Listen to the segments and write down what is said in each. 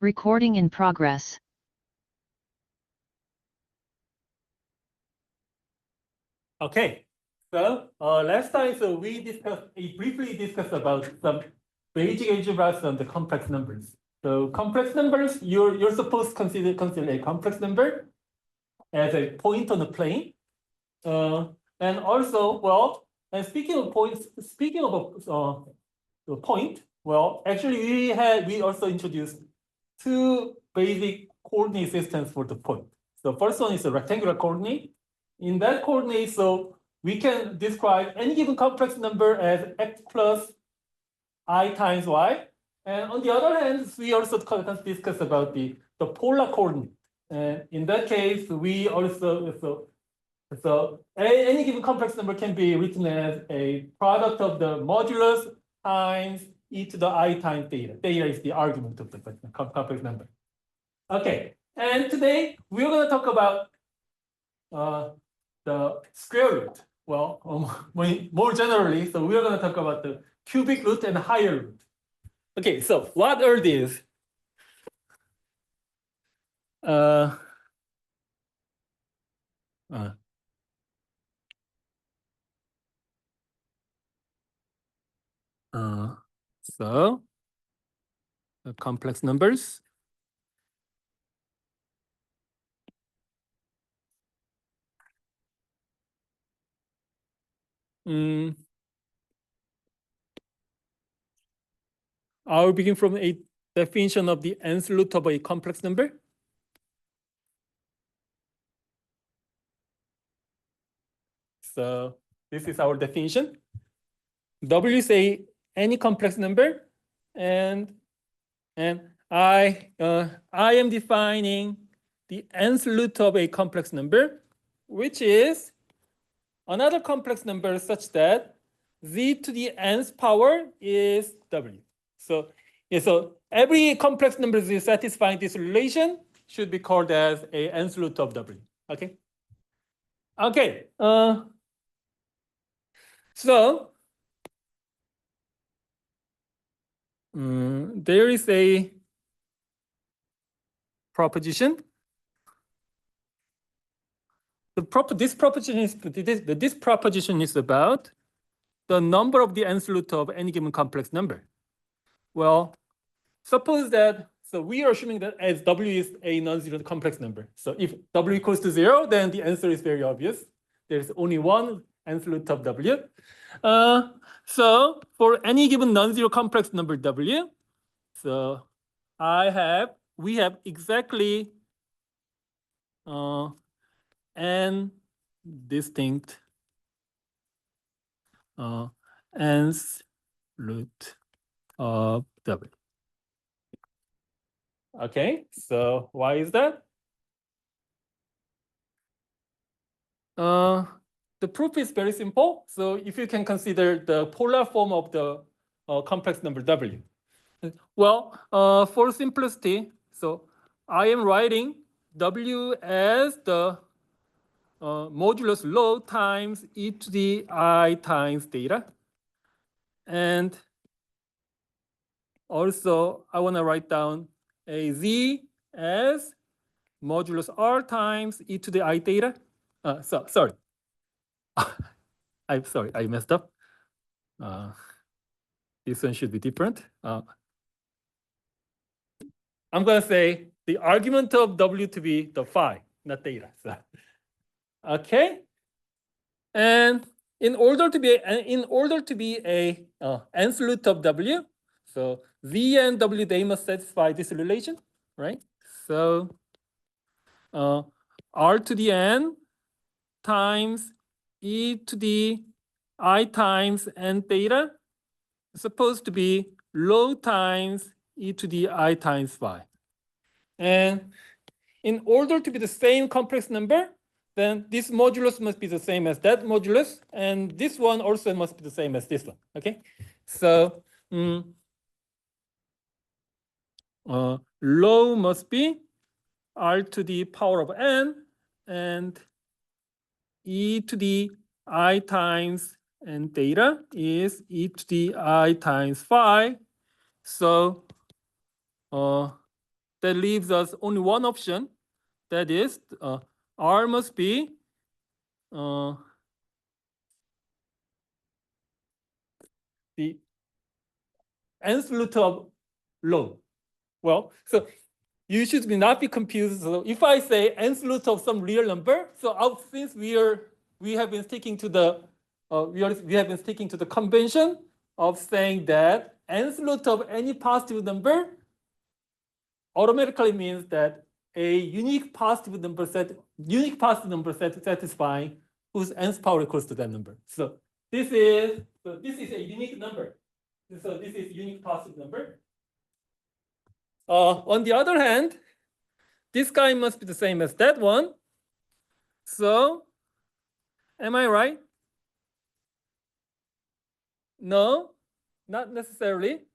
Recording in progress. Okay, so last time we briefly discussed about some basic algebras and the complex numbers. So complex numbers, you're supposed to consider a complex number as a point on the plane. And also, well, and speaking of points, speaking of the point, well, actually we also introduced two basic coordinate systems for the point. So first one is a rectangular coordinate. In that coordinate, so we can describe any given complex number as x plus I times y. And on the other hand, we also discuss about the polar coordinate. And in that case, we also so any given complex number can be written as a product of the modulus times e to the I times theta. Theta is the argument of the complex number. Okay, and today we're going to talk about the square root. Well, more generally, so we're going to talk about the cubic root and higher root. Okay, so what are these? So the complex numbers. I'll begin from a definition of the nth root of a complex number. So this is our definition. W is any complex number, and I am defining the nth root of a complex number, which is another complex number such that z to the nth power is w. So yeah, so every complex number satisfying this relation should be called as a nth root of w. Okay. Okay. So there is a proposition. This proposition is about the number of the nth root of any given complex number. Well, suppose that, so we are assuming that as w is a non-zero complex number. So if w equals to 0, then the answer is very obvious. There's only one nth root of w. So for any given non-zero complex number w, so we have exactly n distinct nth root of w. Okay, so why is that? The proof is very simple. So if you can consider the polar form of the complex number w. Well, for simplicity, so I am writing w as the modulus rho times e to the I times theta. And also, I want to write down a z as modulus r times e to the I theta. Sorry. I'm sorry, I messed up. This one should be different. I'm going to say the argument of w to be the phi, not theta. So, okay. And in order to be a nth root of w, so z and w, they must satisfy this relation, right? So r to the n times e to the I times n theta is supposed to be rho times e to the I times phi. And in order to be the same complex number, then this modulus must be the same as that modulus, and this one also must be the same as this one, okay? So rho must be r to the power of n, and e to the I times n theta is e to the I times phi. So that leaves us only one option. That is, R must be the nth root of low. Well, so you should not be confused. So if I say nth root of some real number, so since we have been sticking to the convention of saying that nth root of any positive number automatically means that a unique positive number set satisfying whose nth power equals to that number. So this is a unique number. So this is unique positive number. On the other hand, this guy must be the same as that one. So, am I right? No, not necessarily.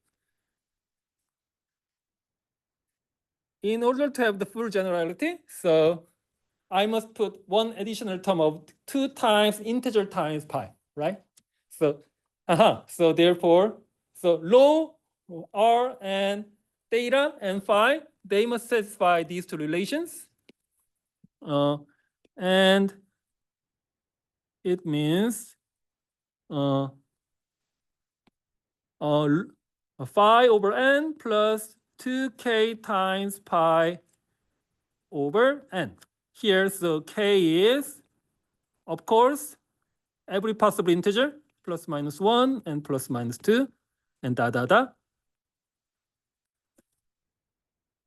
In order to have the full generality, so I must put one additional term of 2 times integer times pi, right? So, so therefore, so rho, r, and theta and phi, they must satisfy these two relations. And it means phi over n plus 2k times pi over n. Here, so k is, of course, every possible integer, plus minus 1 and plus minus 2, and da da da.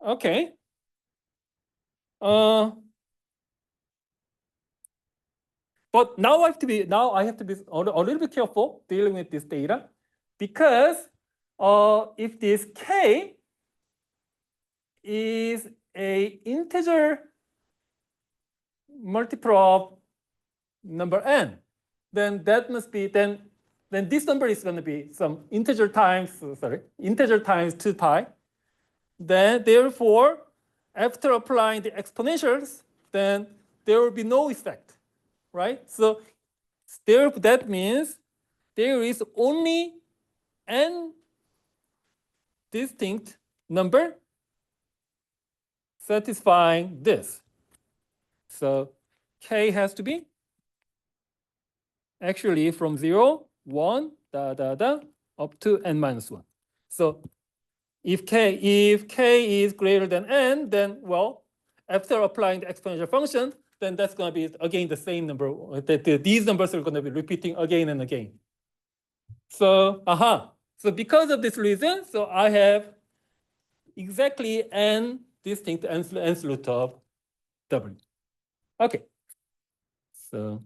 Okay. But now I have to be a little bit careful dealing with this data, because if this k is a integer multiple of number n, then that must be then this number is going to be some integer times 2 pi. Then therefore, after applying the exponentials, then there will be no effect, right? So that means there is only n distinct number satisfying this. So k has to be actually from 0, 1, up to n minus 1. So if k is greater than n, then, well, after applying the exponential function, then that's going to be, again, the same number. These numbers are going to be repeating again and again. So, so because of this reason, so I have exactly n distinct nth root of w. Okay. So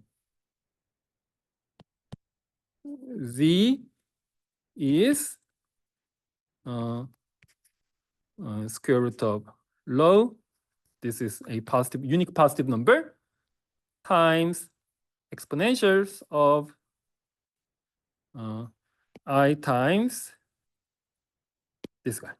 z is square root of low. This is a unique positive number times exponentials of I times this guy.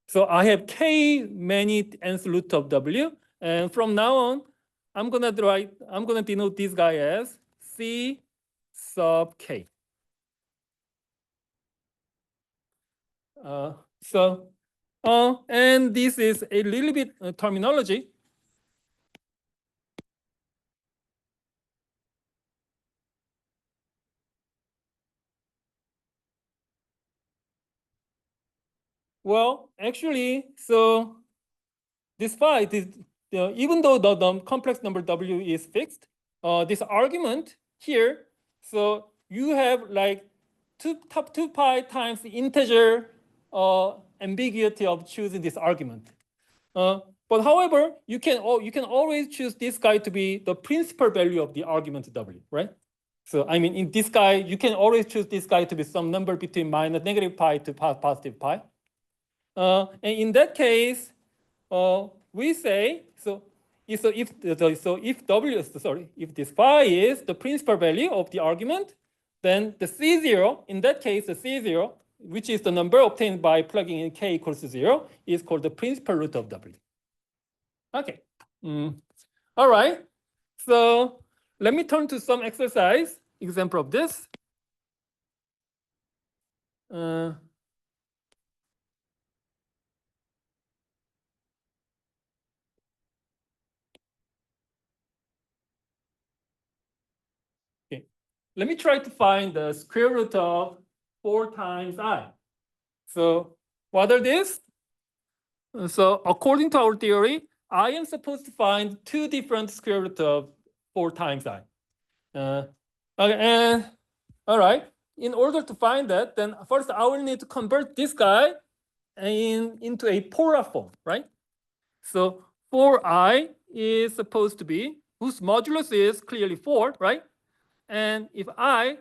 So I have k many nth root of w, and from now on, I'm gonna denote this guy as c sub k. And this is a little bit terminology. Well, actually, so this phi, even though the complex number w is fixed, this argument here, so you have like top 2 pi times the integer ambiguity of choosing this argument. But however, you can always choose this guy to be the principal value of the argument w, right? So I mean, in this guy, you can always choose this guy to be some number between negative pi to positive pi. And in that case, we say if this phi is the principal value of the argument, then the C0, in that case, the C0, which is the number obtained by plugging in k equals to 0, is called the principal root of W. Okay. All right. So let me turn to some exercise example of this. Okay. Let me try to find the square root of 4 times I. So what are these? So according to our theory, I am supposed to find two different square root of 4 times I. Okay, and all right. In order to find that, then first I will need to convert this guy into a polar form, right? So 4i is supposed to be, whose modulus is clearly 4, right? And if I,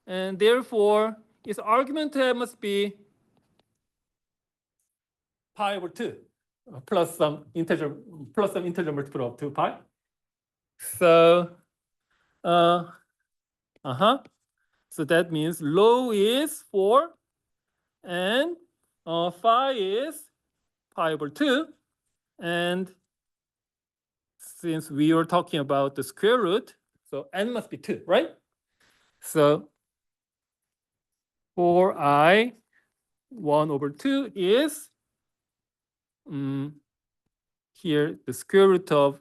and therefore its argument must be pi over 2 plus some integer multiple of 2 pi. So so that means low is 4 and phi is pi over 2. And since we are talking about the square root, so n must be 2, right? So 4i 1 over 2 is here the square root of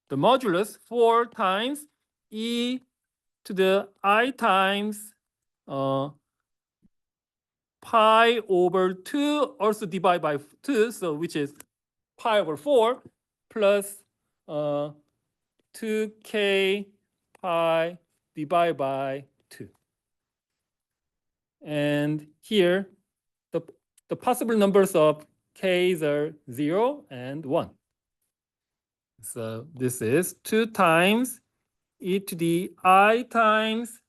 the modulus 4 times e to the I times pi over 2, also divided by 2, so which is pi over 4 plus 2k pi divided by 2. And here, the possible numbers of k's are 0 and 1. So this is 2 times e to the I times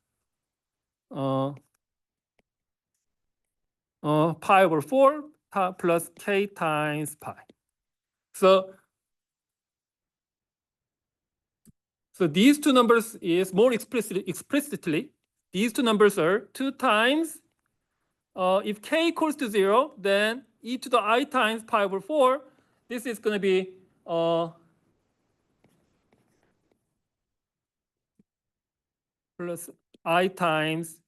pi over 4 plus k times pi. So these two numbers is more explicitly, these two numbers are 2 times, if k equals to 0, then e to the I times pi over 4, this is going to be plus I times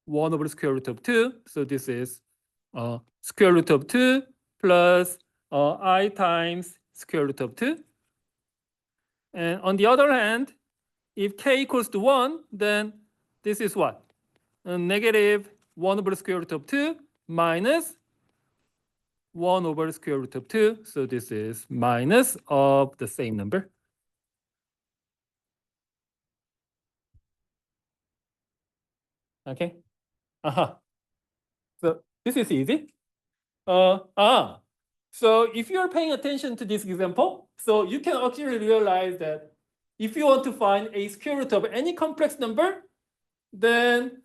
1 over the square root of 2. So this is square root of 2 plus I times square root of 2. And on the other hand, if k equals to 1, then this is what? Negative 1 over the square root of 2 minus 1 over the square root of 2. So this is minus of the same number. Okay. So this is easy. So if you're paying attention to this example, so you can actually realize that if you want to find a square root of any complex number, then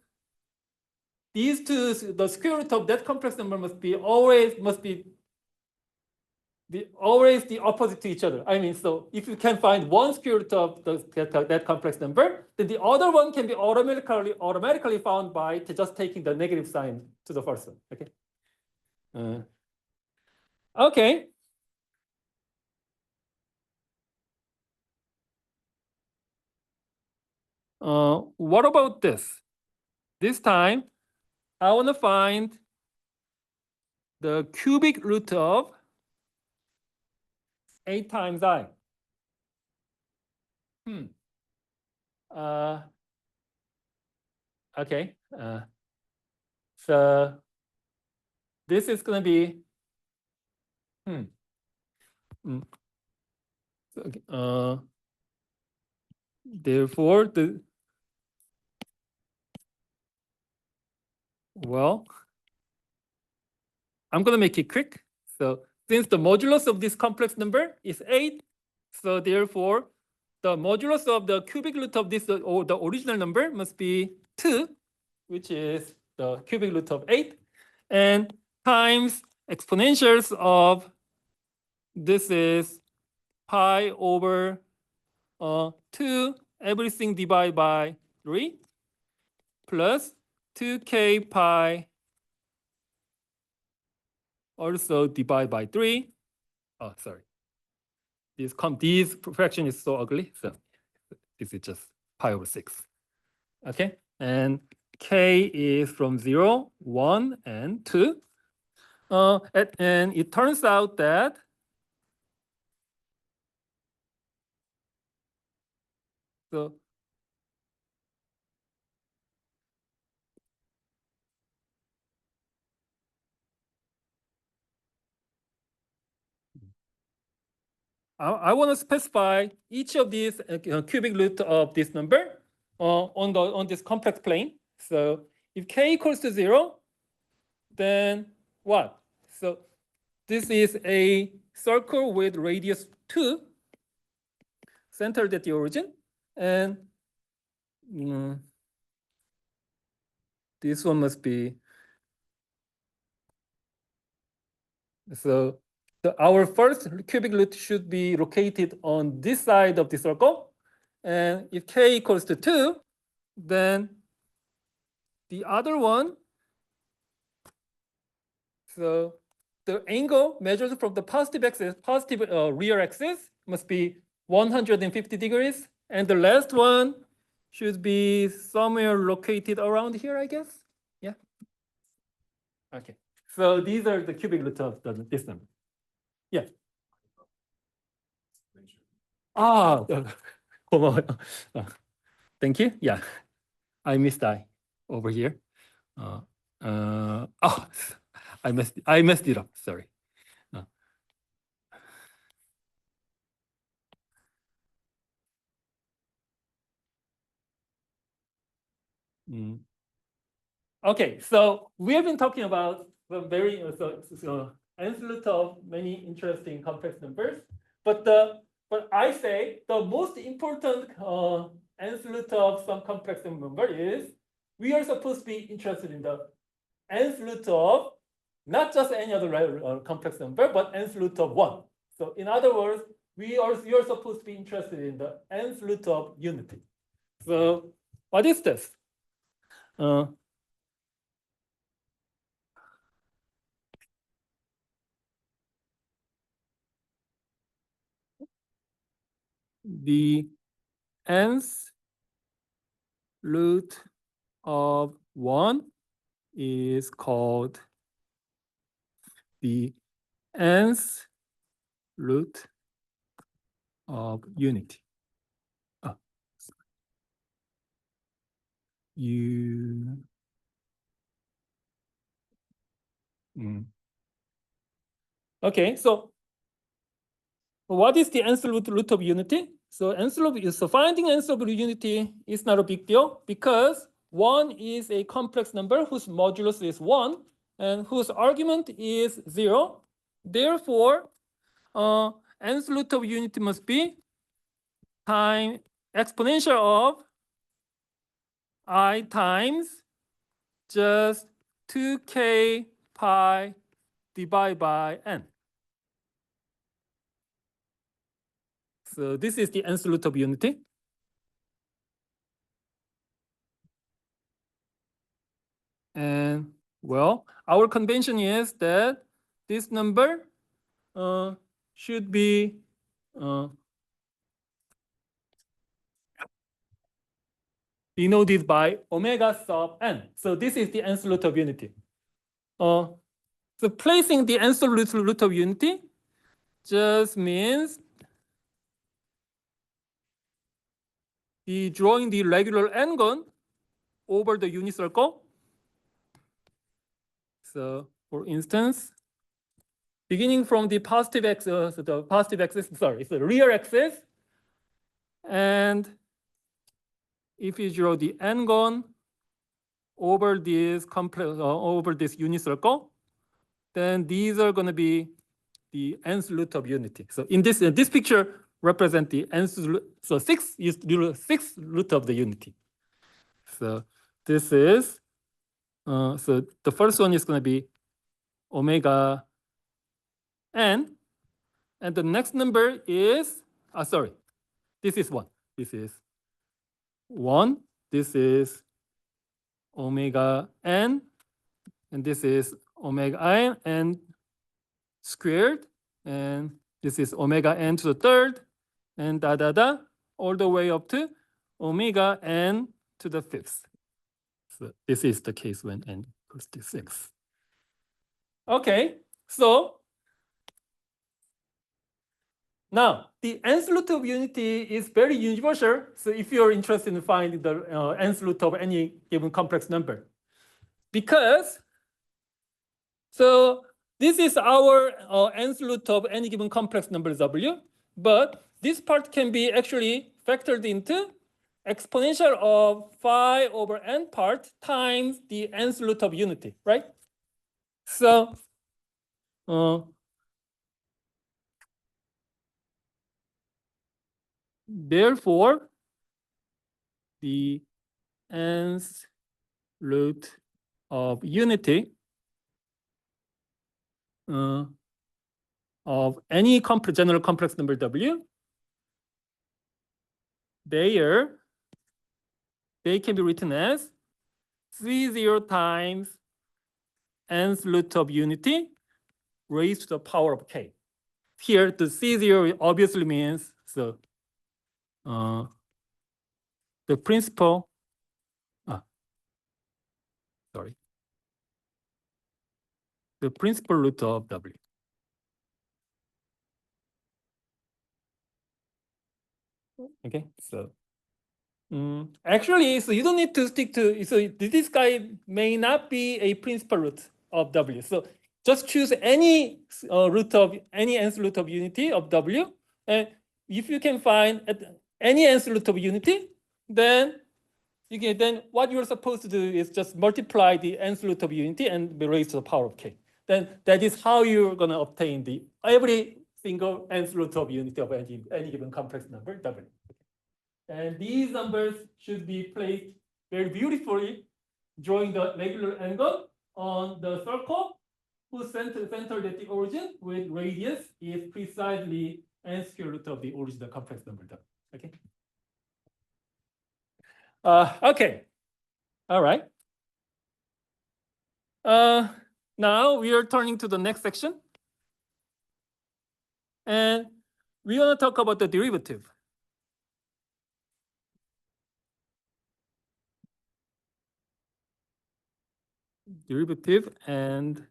these two, the square root of that complex number must be always the opposite to each other. I mean, so if you can find one square root of that complex number, then the other one can be automatically found by just taking the negative sign to the first one. Okay. Okay. What about this? This time, I want to find the cubic root of 8 times I. Okay. So this is going to be therefore I'm going to make it quick. So since the modulus of this complex number is 8, so therefore the modulus of the cubic root of this, or the original number, must be 2, which is the cubic root of 8, and times exponentials of this is pi over 2, everything divided by 3, plus 2k pi also divided by 3. Oh, sorry. This fraction is so ugly, so this is just pi over 6. Okay, and k is from 0, 1, and 2. And it turns out that so I want to specify each of these cubic root of this number on this complex plane. So if k equals to 0, then what? So this is a circle with radius 2 centered at the origin, and this one must be so. Our first cubic root should be located on this side of the circle. And if k equals to 2, then the other one, so the angle measured from the positive axis, rear axis, must be 150 degrees. And the last one should be somewhere located around here, I guess. Yeah. Okay. So these are the cubic roots of this number. Yeah. 고마워요. Thank you. Yeah, I missed I over here. I messed it up. Sorry. Okay, so we have been talking about the very nth root of many interesting complex numbers, but I say the most important nth root of some complex number is we are supposed to be interested in the nth root of not just any other complex number, but nth root of 1. So in other words, you're supposed to be interested in the nth root of unity. So what is this? The nth root of 1 is called the nth root of unity. Okay, so what is the nth root of unity? So finding nth root of unity is not a big deal because 1 is a complex number whose modulus is 1 and whose argument is 0. Therefore, nth root of unity must be time exponential of I times just 2k pi divided by n. So this is the nth root of unity. And well, our convention is that this number should be denoted by omega sub n. So this is the nth root of unity. So placing the nth root of unity just means drawing the regular n-gon over the unit circle. So for instance, beginning from the positive axis, it's the rear axis. And if you draw the n-gon over this unit circle, then these are going to be the nth root of unity. So in this picture represent the nth root. So 6 is the sixth root of the unity. So this is so the first one is going to be omega n, and the next number is, sorry, this is 1. This is 1. This is omega n, and this is omega n squared, and this is omega n to the third, and all the way up to omega n to the fifth. So this is the case when n equals to 6. Okay, so now the nth root of unity is very universal. So if you're interested in finding the nth root of any given complex number, because so this is our nth root of any given complex number w, but this part can be actually factored into exponential of phi over n part times the nth root of unity, right? So therefore, the nth root of unity of any general complex number w, they can be written as C0 times nth root of unity raised to the power of k. Here, the C0 obviously means so the principal. The principal root of w. Okay, so actually, so you don't need to stick to, so this guy may not be a principal root of w. So just choose any root of any nth root of unity of w, and if you can find any nth root of unity, then you can, then what you're supposed to do is just multiply the nth root of unity and be raised to the power of k. Then that is how you're going to obtain the every single nth root of unity of any given complex number w. And these numbers should be placed very beautifully, drawing the regular angle on the circle whose center at the origin with radius is precisely n square root of the original complex number w. Okay. Okay. All right. Now we are turning to the next section, and we want to talk about the derivative. Derivative and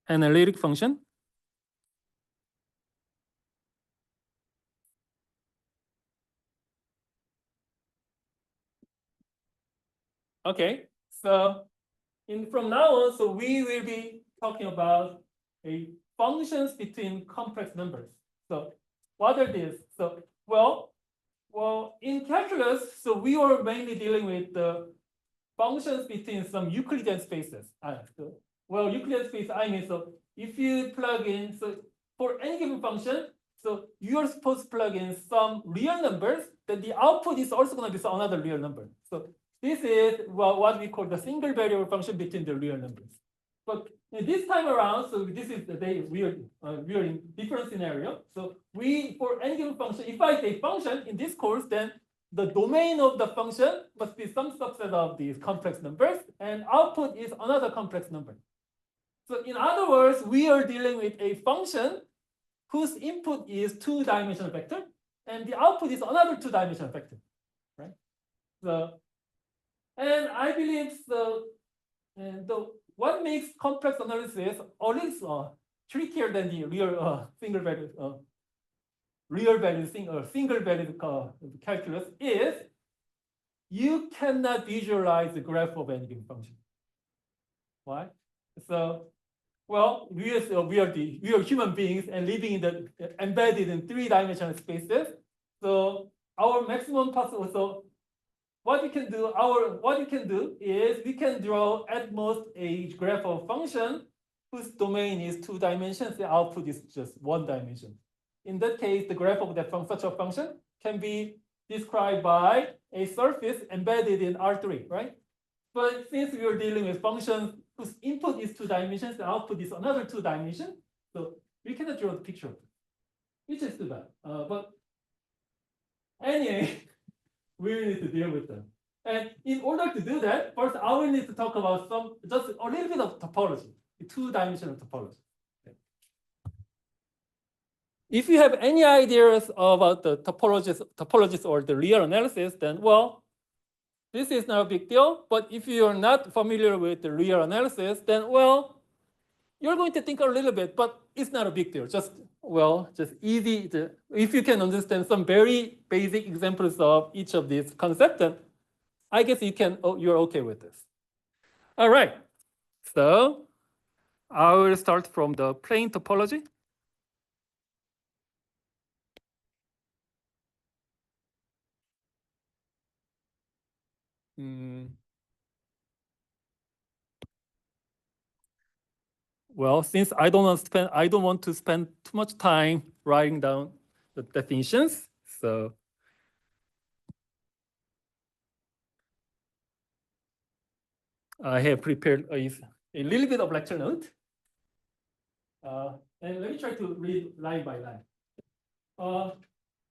analytic function. Okay, so from now on, so we will be talking about functions between complex numbers. So what are these? So well, in calculus, so we were mainly dealing with the functions between some Euclidean spaces. Euclidean space, I mean, so if you plug in, so for any given function, so you are supposed to plug in some real numbers, then the output is also going to be another real number. So this is what we call the single variable function between the real numbers. But this time around, so this is the real different scenario. So for any given function, if I say function in this course, then the domain of the function must be some subset of these complex numbers, and output is another complex number. So in other words, we are dealing with a function whose input is two-dimensional vector, and the output is another two-dimensional vector, right? So, and I believe so. And what makes complex analysis always trickier than the real single value single value calculus is you cannot visualize the graph of any given function. Why? So, well, we are human beings and living in the embedded in three-dimensional spaces. So our maximum possible. So what you can do is we can draw at most a graph of function whose domain is two dimensions. The output is just one dimension. In that case, the graph of such a function can be described by a surface embedded in R3, right? But since we are dealing with functions whose input is two dimensions, the output is another two dimension. So we cannot draw the picture of it, which is too bad. But anyway, we need to deal with them. And in order to do that, first I will need to talk about just a little bit of topology, two-dimensional topology. Okay. If you have any ideas about the topologies or the real analysis, then well, this is not a big deal. But if you are not familiar with the real analysis, then well, you're going to think a little bit, but it's not a big deal. Just easy. If you can understand some very basic examples of each of these concepts, then I guess you're okay with this. All right. So I will start from the plane topology. Well, since I don't want to spend too much time writing down the definitions, so I have prepared a little bit of lecture note. And let me try to read line by line.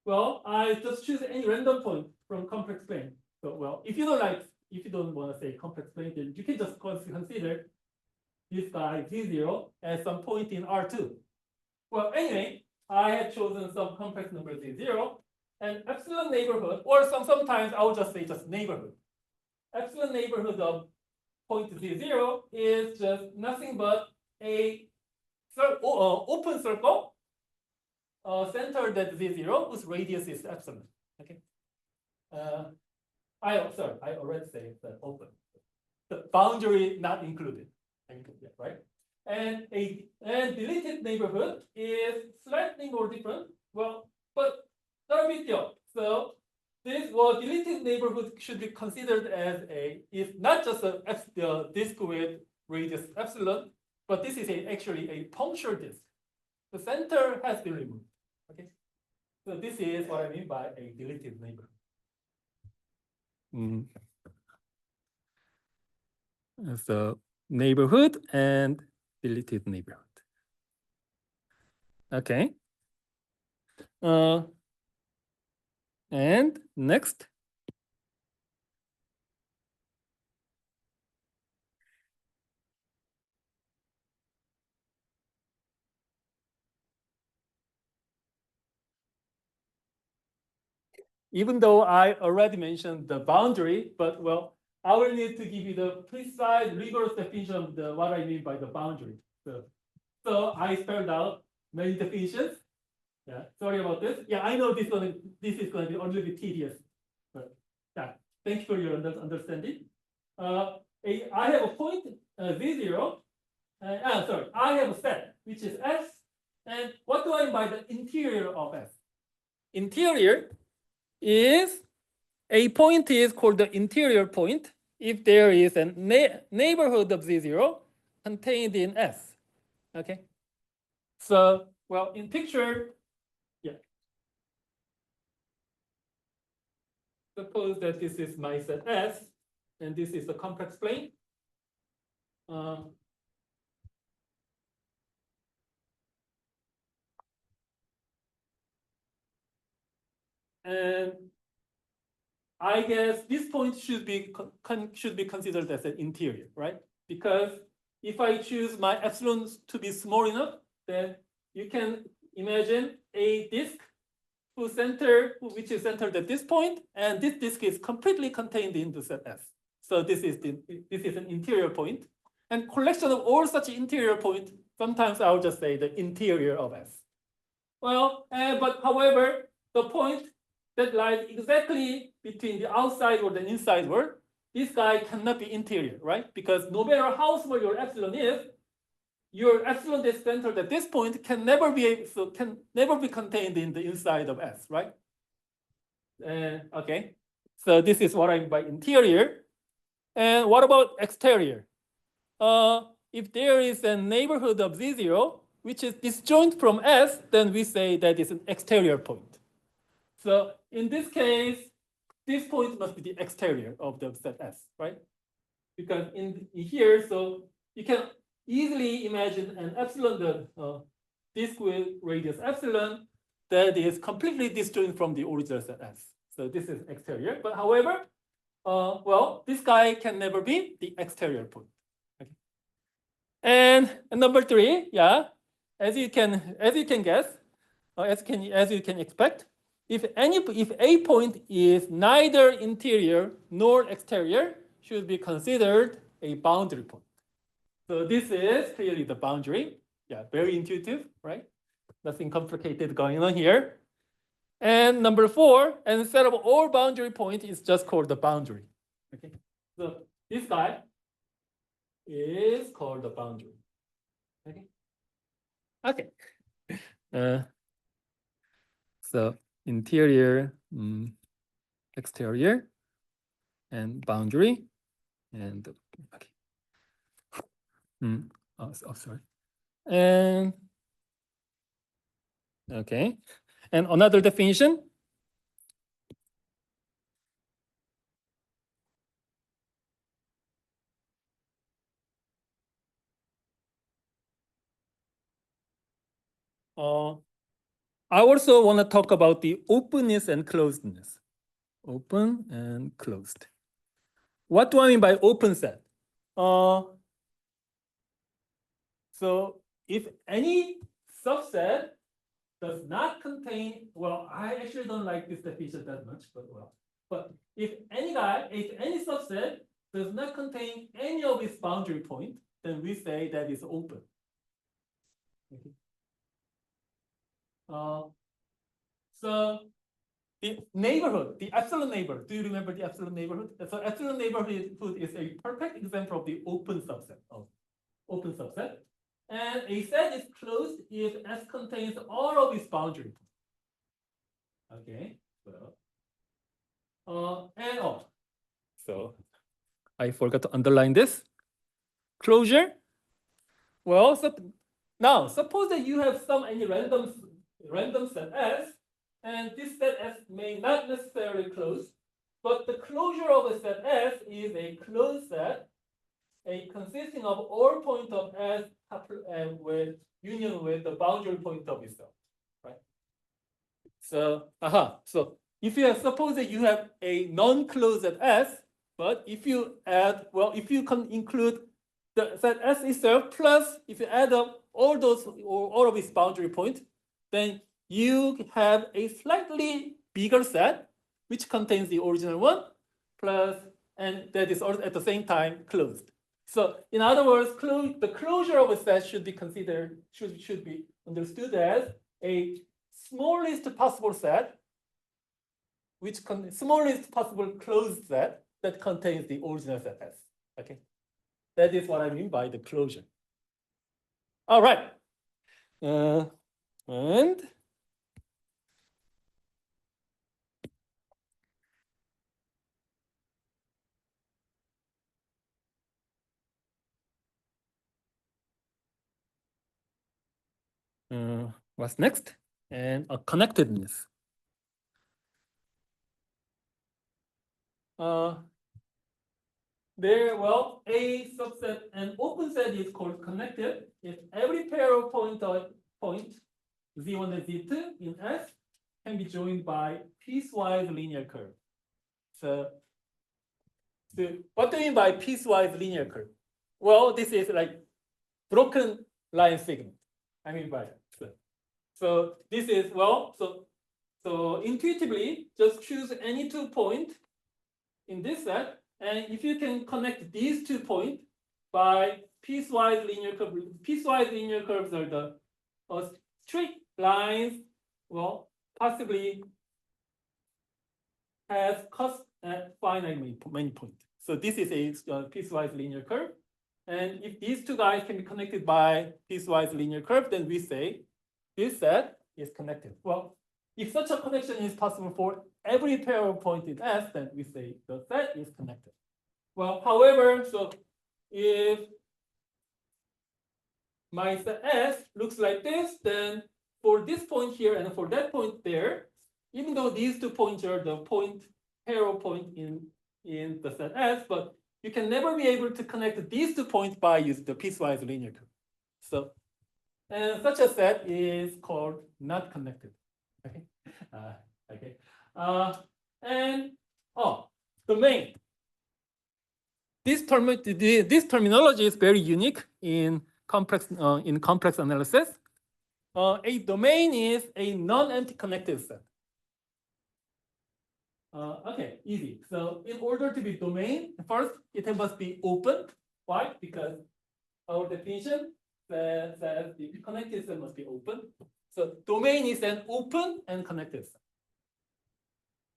Well, I just choose any random point from complex plane. So, well, if you don't want to say complex plane, then you can just consider this guy Z0 as some point in R2. Well, anyway, I have chosen some complex number Z0 and epsilon neighborhood, or sometimes I will just say just neighborhood. Epsilon neighborhood of point Z0 is just nothing but a open circle centered at Z0 whose radius is epsilon. Okay. I already said that open. The boundary not included. Right? And deleted neighborhood is slightly more different. Well, but not a big deal. So this deleted neighborhood should be considered as if not just the disk with radius epsilon, but this is actually a puncture disk. The center has been removed. Okay, so this is what I mean by a deleted neighborhood. So neighborhood and deleted neighborhood. Okay. And next. Even though I already mentioned the boundary, but well, I will need to give you the precise, rigorous definition of what I mean by the boundary. So I spelled out many definitions. Yeah, sorry about this. Yeah, I know this is going to be a little bit tedious, but yeah, thank you for your understanding. I have a point Z0. I have a set which is S, and what do I mean by the interior of S? Interior is a point is called the interior point if there is a neighborhood of Z0 contained in S. Okay. So, well, in picture, yeah. Suppose that this is my set S, and this is the complex plane. And I guess this point should be considered as an interior, right? Because if I choose my epsilon to be small enough, then you can imagine a disk which is centered at this point, and this disk is completely contained in the set S. So this is an interior point, and collection of all such interior points. Sometimes I'll just say the interior of S. Well, but however, the point that lies exactly between the outside or the inside world, this guy cannot be interior, right? Because no matter how small your epsilon is, your epsilon that's centered at this point can never be contained in the inside of S, right? Okay, so this is what I mean by interior. And what about exterior? If there is a neighborhood of Z0, which is disjoint from S, then we say that is an exterior point. So in this case, this point must be the exterior of the set S, right? Because in here, so you can easily imagine an epsilon, disk with radius epsilon that is completely disjoint from the original set S. So this is exterior. But however, well, this guy can never be the exterior point. Okay. And number 3, yeah, as you can guess, as you can expect, if a point is neither interior nor exterior, should be considered a boundary point. So this is clearly the boundary. Yeah, very intuitive, right? Nothing complicated going on here. And number 4, and instead of all boundary point is just called the boundary. Okay, so this guy is called the boundary. Okay. Okay. So interior, exterior, and boundary, and okay. Sorry. And okay, and another definition. I also want to talk about the openness and closedness. Open and closed. What do I mean by open set? So if any subset does not contain, well, I actually don't like this definition that much, but if any subset does not contain any of its boundary point, then we say that is open. Okay. So the neighborhood, the epsilon neighborhood. Do you remember the epsilon neighborhood? So epsilon neighborhood is a perfect example of the open subset. And a set is closed if S contains all of its boundary. Okay. So I forgot to underline this. Closure. Well, so now suppose that you have any random set S, and this set S may not necessarily close, but the closure of a set S is a closed set, consisting of all points of S with union with the boundary point of itself, right? So, so if you suppose that you have a non-closed set S, but if you add, well, if you can include the set S itself plus if you add up all of its boundary points, then you have a slightly bigger set which contains the original one plus, and that is also at the same time closed. So in other words, the closure of a set should be considered, should be understood as a smallest possible set, smallest possible closed set that contains the original set S. Okay, that is what I mean by the closure. All right, and what's next? And a connectedness. Well, a subset, an open set is called connected if every pair of points Z1 and Z2 in S can be joined by piecewise linear curve. So what do you mean by piecewise linear curve? Well, this is like broken line segment. I mean by that. So this is, well, so intuitively, just choose any 2 points in this set, and if you can connect these 2 points by piecewise linear curves. Piecewise linear curves are the straight lines, well, possibly has cost at finite many points. So this is a piecewise linear curve. And if these 2 guys can be connected by piecewise linear curve, then we say this set is connected. Well, if such a connection is possible for every pair of points in S, then we say the set is connected. Well, however, so if my set S looks like this, then for this point here and for that point there, even though these 2 points are the pair of points in the set S, but you can never be able to connect these 2 points by using the piecewise linear curve. So And such a set is called not connected. Okay. Okay. And domain. This terminology is very unique in complex analysis. A domain is a non-empty connected set. Okay, easy. So in order to be domain, first it must be open. Why? Because our definition says the connected set must be open. So domain is an open and connected set.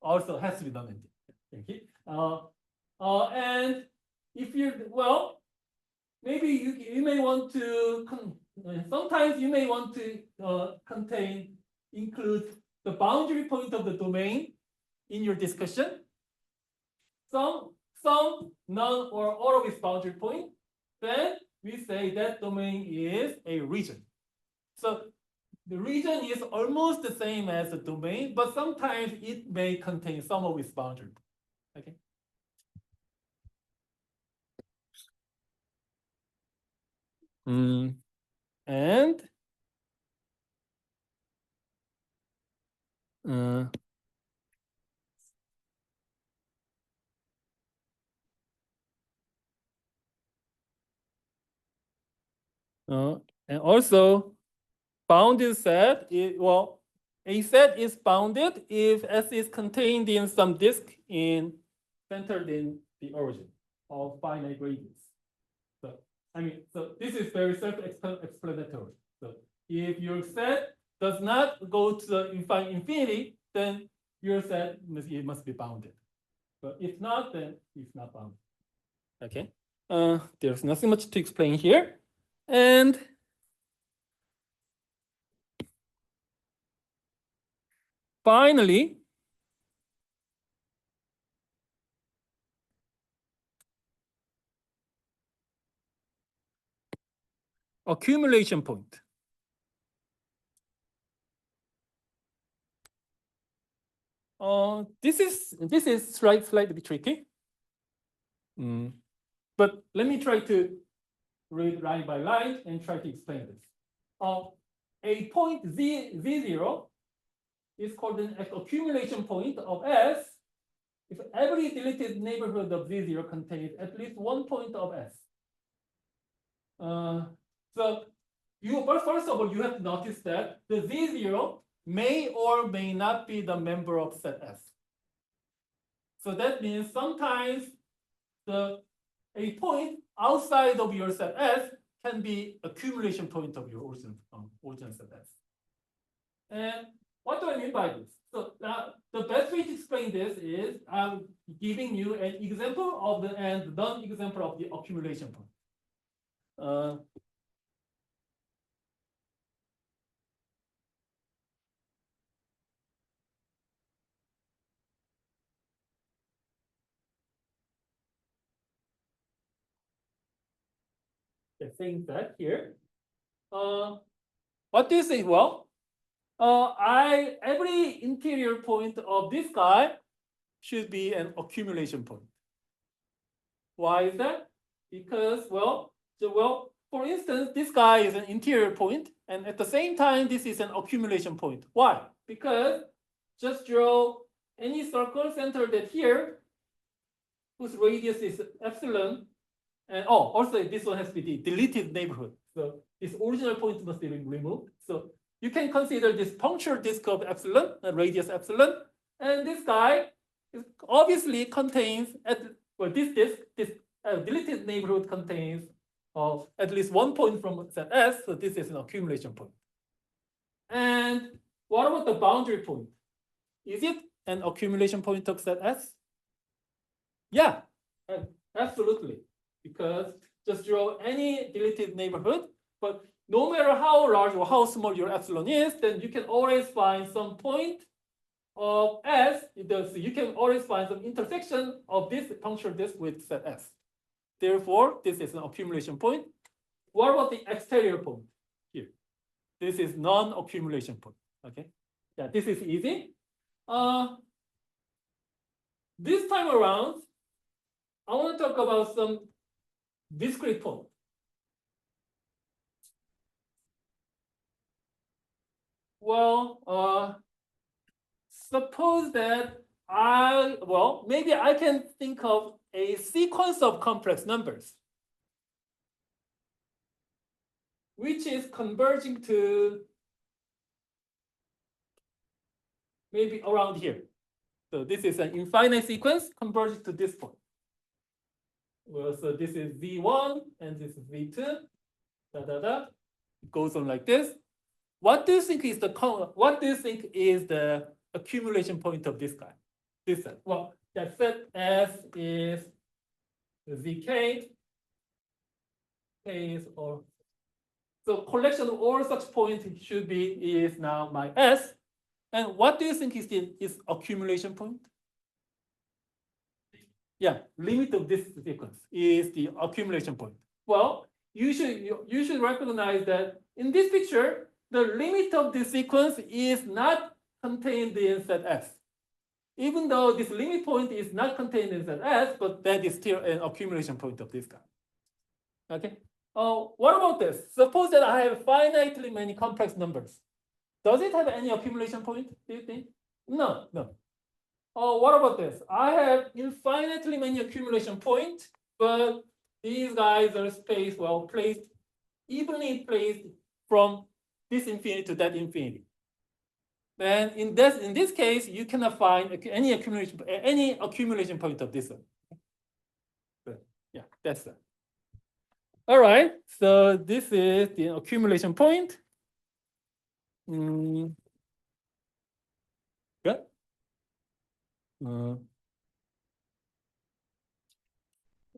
Also has to be non-empty. Okay. And if you maybe you may want to sometimes you may want to include the boundary point of the domain in your discussion. Some, none, or all of its boundary point. Then we say that domain is a region. So the region is almost the same as the domain, but sometimes it may contain some of its boundary. Okay. And also bounded set is, a set is bounded if S is contained in some disk centered in the origin of finite radius. So this is very self-explanatory. So if your set does not go to the infinity, then your set must be bounded. But if not, then it's not bounded. Okay. There's nothing much to explain here. And finally, accumulation point. This is slightly tricky. But let me try to read line by line and try to explain this. A point z0 is called an accumulation point of S if every deleted neighborhood of z0 contains at least one point of S. So first of all, you have to notice that the z0 may or may not be the member of set S. So that means sometimes a point outside of your set S can be accumulation point of your origin set S. And what do I mean by this? So the best way to explain this is I'm giving you an example of the non-example of the accumulation point. The same set here. What do you say? Well, every interior point of this guy should be an accumulation point. Why is that? Because for instance, this guy is an interior point, and at the same time, this is an accumulation point. Why? Because just draw any circle centered at here, whose radius is epsilon, and also this one has to be the deleted neighborhood. So this original point must be removed. So you can consider this punctured disk of epsilon, radius epsilon, and this guy obviously contains this deleted neighborhood contains at least one point from set S. So this is an accumulation point. And what about the boundary point? Is it an accumulation point of set S? Yeah, absolutely. Because just draw any deleted neighborhood, but no matter how large or how small your epsilon is, then you can always find some point of S. So you can always find some intersection of this punctured disk with set S. Therefore, this is an accumulation point. What about the exterior point here? This is non-accumulation point. Okay. Yeah, this is easy. This time around, I want to talk about some discrete point. well, suppose that maybe I can think of a sequence of complex numbers, which is converging to maybe around here. So this is an infinite sequence converging to this point. Well, so this is V1 and this is V2. It goes on like this. What do you think is the accumulation point of this guy? This set. Well, that set S is Zk. K is all. So collection of all such points is now my S. And what do you think is its accumulation point? Yeah, limit of this sequence is the accumulation point. Well, you should recognize that in this picture, the limit of this sequence is not contained in set S. Even though this limit point is not contained in set S, but that is still an accumulation point of this guy. Okay. What about this? Suppose that I have finitely many complex numbers. Does it have any accumulation point, do you think? No. What about this? I have infinitely many accumulation points, but these guys are evenly placed from this infinity to that infinity. Then in this case, you cannot find any accumulation point of this one. But yeah, that's it. All right, so this is the accumulation point. Good.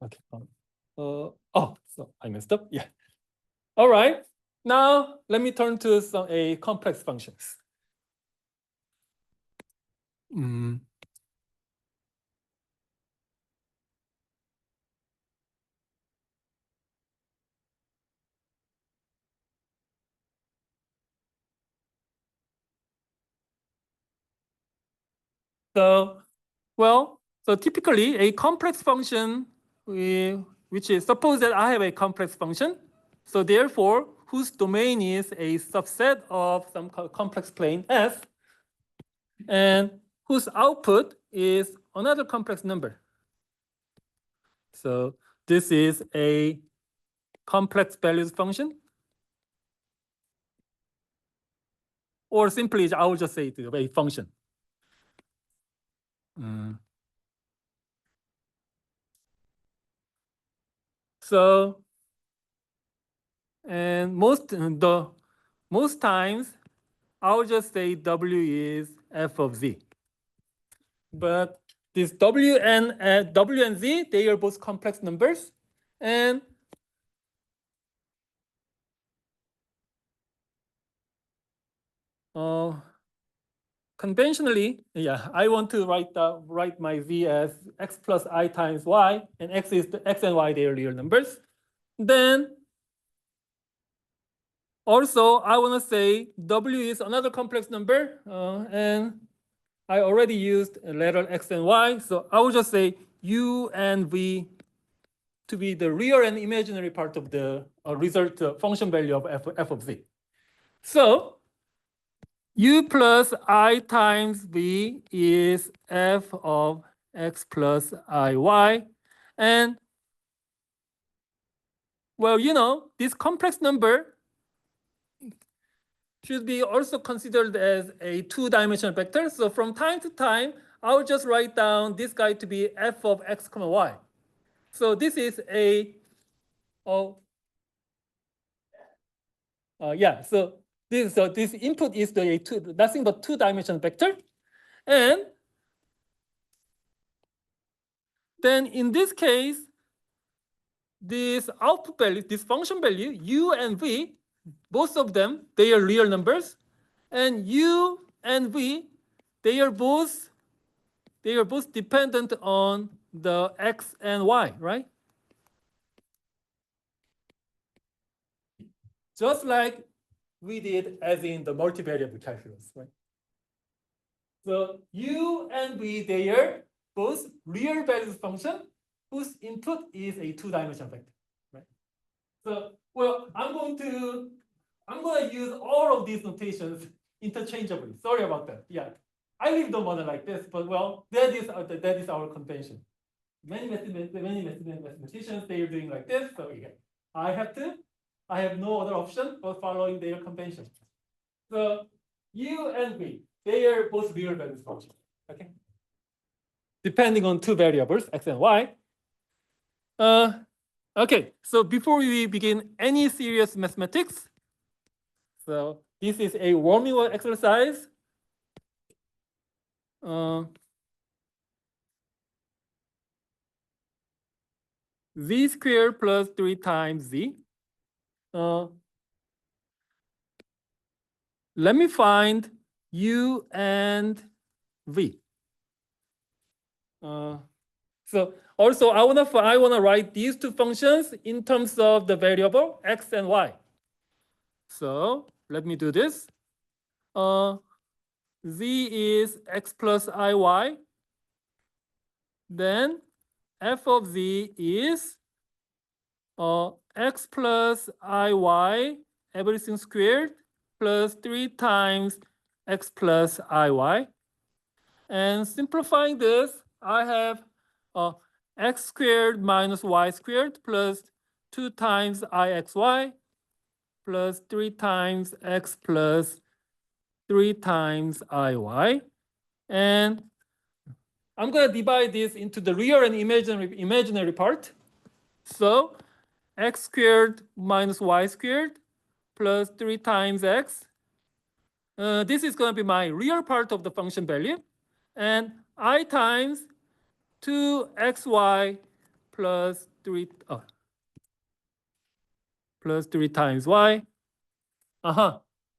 Okay. So I messed up. Yeah. All right. Now let me turn to a complex functions. So typically a complex function, which is, suppose that I have a complex function, so therefore whose domain is a subset of some complex plane F, and whose output is another complex number. So this is a complex values function. Or simply, I will just say it a function. So, and most times, I'll just say W is f of z. But this W and Z, they are both complex numbers. And conventionally, yeah, I want to write my V as x plus I times y, and x and y, they are real numbers. Then also, I want to say W is another complex number, and I already used a letter x and y, so I will just say U and V to be the real and imaginary part of the result function value of f of z. So U plus I times V is f of x plus iy, and well, this complex number should be also considered as a two-dimensional vector. So from time to time, I'll just write down this guy to be f of x comma y. So this is so this input is nothing but two-dimensional vector, and then in this case, this output value, this function value, U and V, both of them, they are real numbers, and U and V, they are both dependent on the x and y, right? Just like we did as in the multivariable calculus, right? So U and V, they are both real values function whose input is a two-dimensional vector, right? So, well, I'm going to use all of these notations interchangeably. Sorry about that. Yeah, I leave the model like this, but well, that is our convention. Many mathematicians, they are doing like this. So yeah, I have no other option but following their convention. So U and V, they are both real values functions. Okay. Depending on two variables, x and y. Okay, so before we begin any serious mathematics, so this is a warming up exercise. Z squared plus 3 times Z. Let me find U and V. So also I wanna write these two functions in terms of the variable x and y. So let me do this. Z is x plus iy. Then f of z is x plus iy, everything squared, plus 3 times x plus iy. And simplifying this, I have x squared minus y squared plus 2 times ixy plus 3 times x plus 3 times iy. And I'm going to divide this into the real and imaginary part. So x squared minus y squared plus 3 times x. This is going to be my real part of the function value. And I times 2xy plus 3 times y.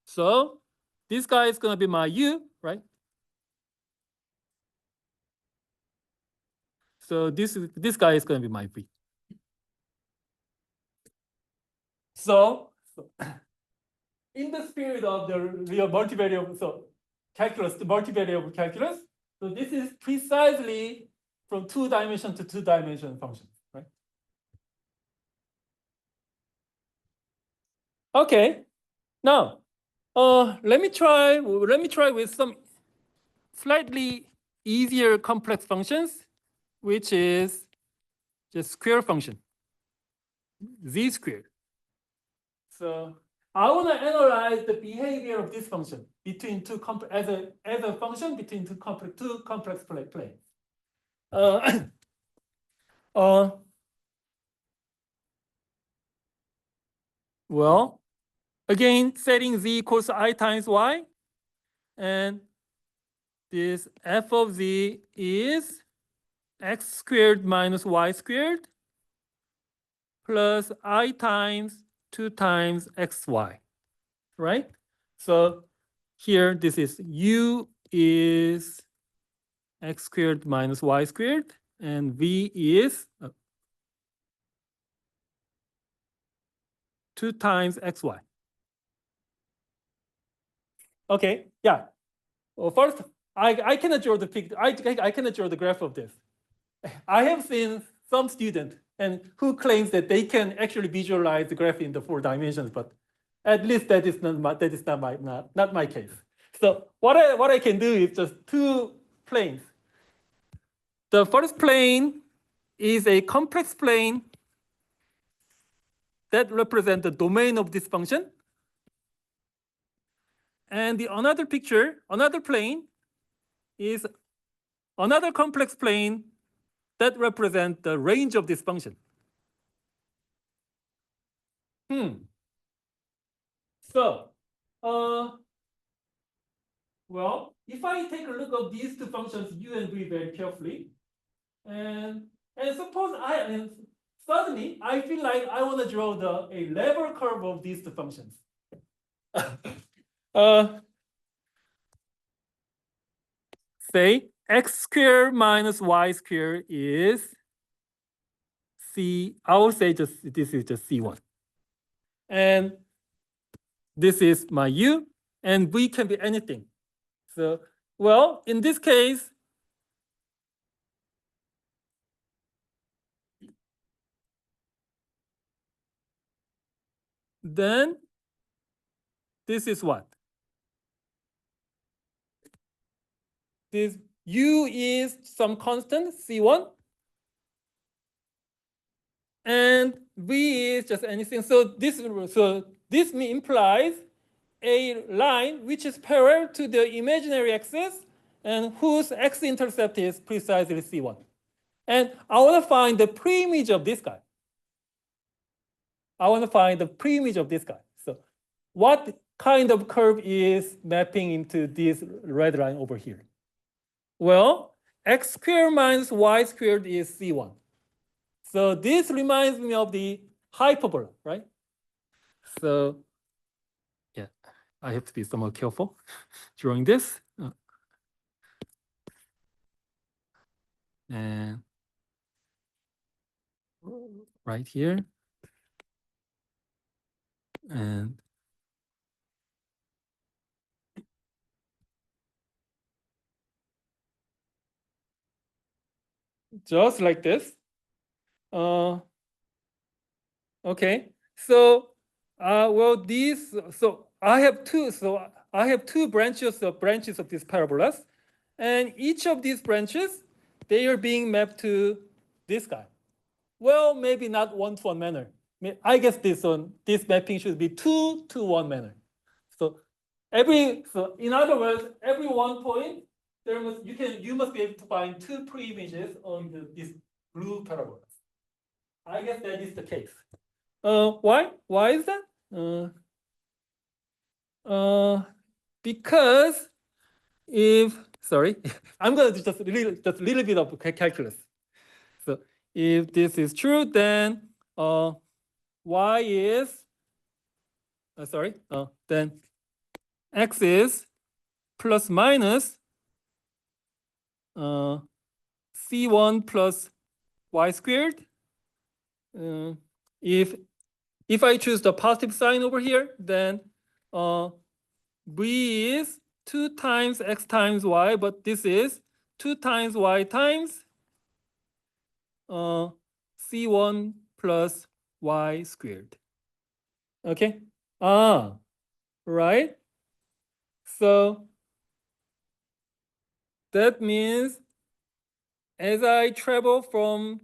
So this guy is going to be my u, right? So this guy is going to be my v. So in the spirit of the real multivariable, so calculus, the multivariable calculus, so this is precisely from 2-dimension to 2-dimension function, right? Okay, now let me try with some slightly easier complex functions, which is just square function, z squared. So I want to analyze the behavior of this function between as a function between two complex planes. Well, again, setting z equals I times y, and this f of z is x squared minus y squared plus I times 2 times xy, right? So here, this is u is x squared minus y squared, and v is 2 times xy. Okay, yeah. Well, first, I cannot draw the picture. I cannot draw the graph of this. I have seen some student and who claims that they can actually visualize the graph in the 4 dimensions, but at least that is not my case. So what I can do is just 2 planes. The first plane is a complex plane that represents the domain of this function. And the another plane is another complex plane that represents the range of this function. So, well, if I take a look at these two functions, u and v, very carefully, and suppose suddenly I feel like I want to draw a level curve of these two functions. Say x squared minus y squared is C. I will say this is just C1. And this is my u, and v can be anything. So, well, in this case, then this is what? this U is some constant, C1. And V is just anything. So this implies a line which is parallel to the imaginary axis and whose x-intercept is precisely C1. And I want to find the preimage of this guy. So what kind of curve is mapping into this red line over here? Well, x squared minus y squared is C1. So this reminds me of the hyperbola, right? So yeah, I have to be somewhat careful drawing this. And right here. And just like this. Okay, so well, I have two branches of these parabolas, and each of these branches, they are being mapped to this guy. Well, maybe not one-to-one manner. I guess this mapping should be 2-to-1 manner. So in other words, every 1 point, you must be able to find 2 preimages on these blue parabolas. I guess that is the case. Why? Why is that? Because I'm going to do just a little bit of calculus. So if this is true, then y is then x is plus minus c1 plus y squared. If I choose the positive sign over here, then v is 2 times x times y, but this is 2 times y times c1 plus y squared. Okay. Right. So that means as I travel from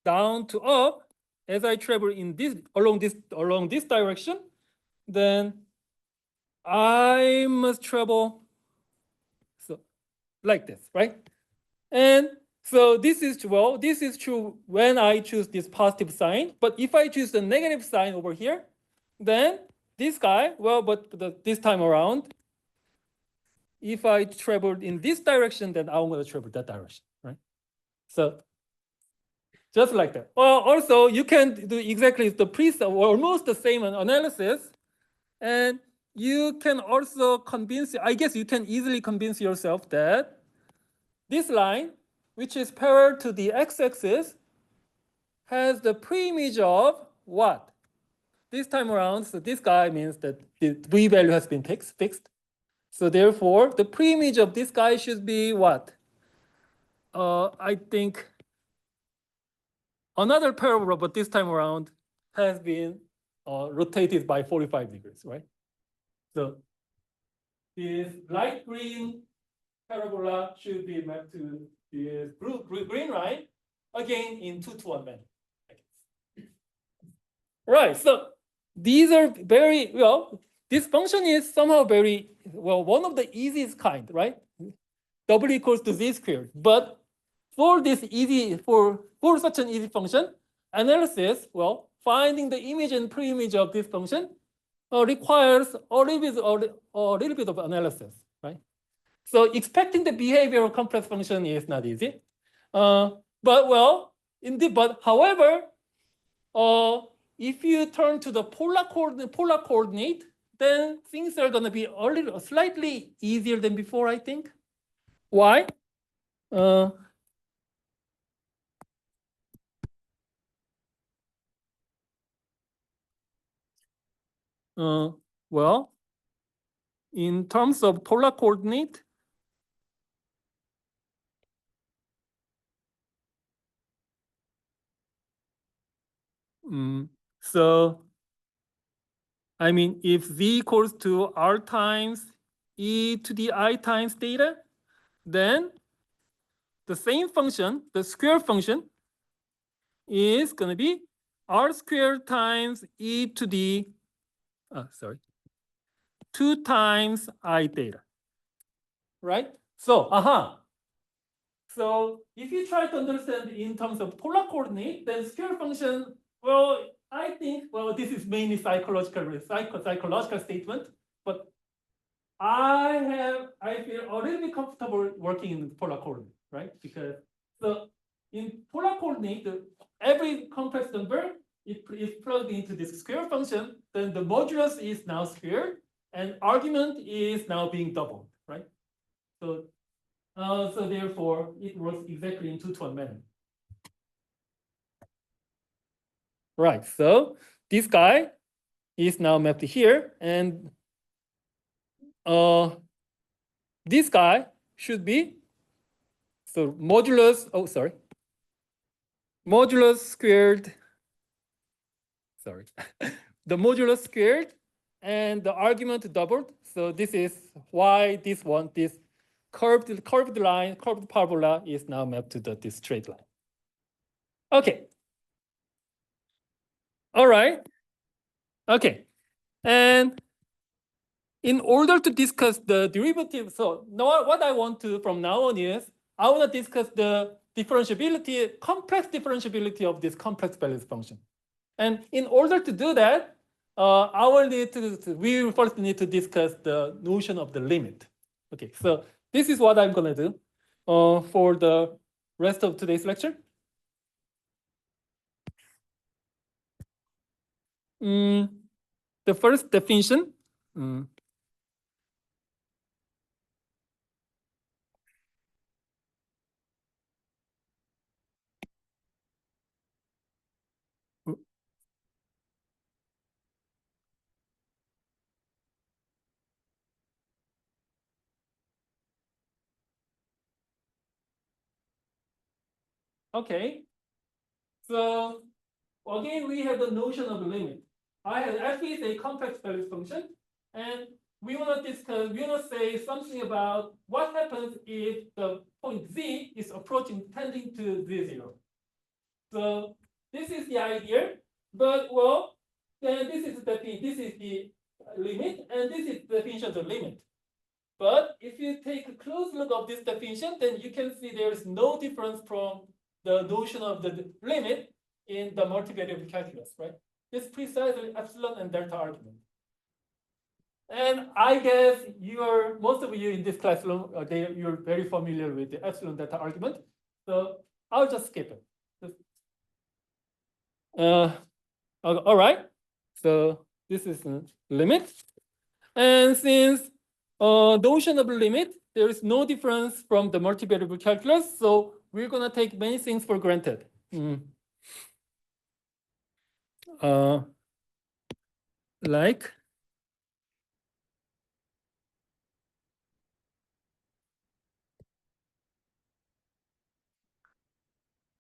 down to up, as I travel along this direction, then I must travel like this, right? And so this is true when I choose this positive sign. But if I choose the negative sign over here, then this guy, this time around, if I traveled in this direction, then I'm going to travel that direction, right? So just like that. Well, also you can do exactly almost the same analysis, and you can also I guess you can easily convince yourself that this line, which is parallel to the x-axis, has the preimage of what? This time around, so this guy means that the v value has been fixed. So therefore, the preimage of this guy should be what? I think another parabola, but this time around has been rotated by 45 degrees, right? So this light green parabola should be mapped to this green line, again in 2-to-1 manner. Right, so these are very, this function is somehow very, one of the easiest kind, right? W equals to z squared. But for such an easy function, analysis, finding the image and preimage of this function requires a little bit of analysis, right? So expecting the behavior of complex function is not easy. However, if you turn to the polar coordinate, then things are going to be slightly easier than before, I think. Why? Well, in terms of polar coordinate, so I mean, if z equals to r times e to the I times theta, then the same function, the square function, is going to be r squared times e to the 2 times I theta, right? So, so if you try to understand in terms of polar coordinate, then square function, well, I think, well, this is mainly psychological statement, but I feel a little bit comfortable working in polar coordinate, right? Because in polar coordinate, every complex number is plugged into this square function, then the modulus is now squared, and argument is now being doubled, right? So, so therefore, it works exactly in 2-to-1 manner. Right. So this guy is now mapped here, and this guy should be modulus. Oh, sorry. Modulus squared. Sorry. The modulus squared and the argument doubled. So this is why this curved line, curved parabola is now mapped to this straight line. Okay. All right. Okay. And in order to discuss the derivative, so now what I want to from now on is I want to discuss the differentiability, complex differentiability of this complex balance function. And in order to do that, we will first need to discuss the notion of the limit. Okay, so this is what I'm going to do for the rest of today's lecture. The first definition. Okay, so again, we have the notion of limit. I have f is a complex balance function, and we want to say something about what happens if the point z is approaching tending to z0. So this is the idea, but well, then this is the limit, and this is the definition of the limit. But if you take a close look of this definition, then you can see there is no difference from the notion of the limit in the multivariable calculus, right? It's precisely epsilon and delta argument. And I guess most of you in this class, you're very familiar with the epsilon delta argument. So I'll just skip it. All right. So this is the limit. And since notion of limit, there is no difference from the multivariable calculus. So we're going to take many things for granted. Like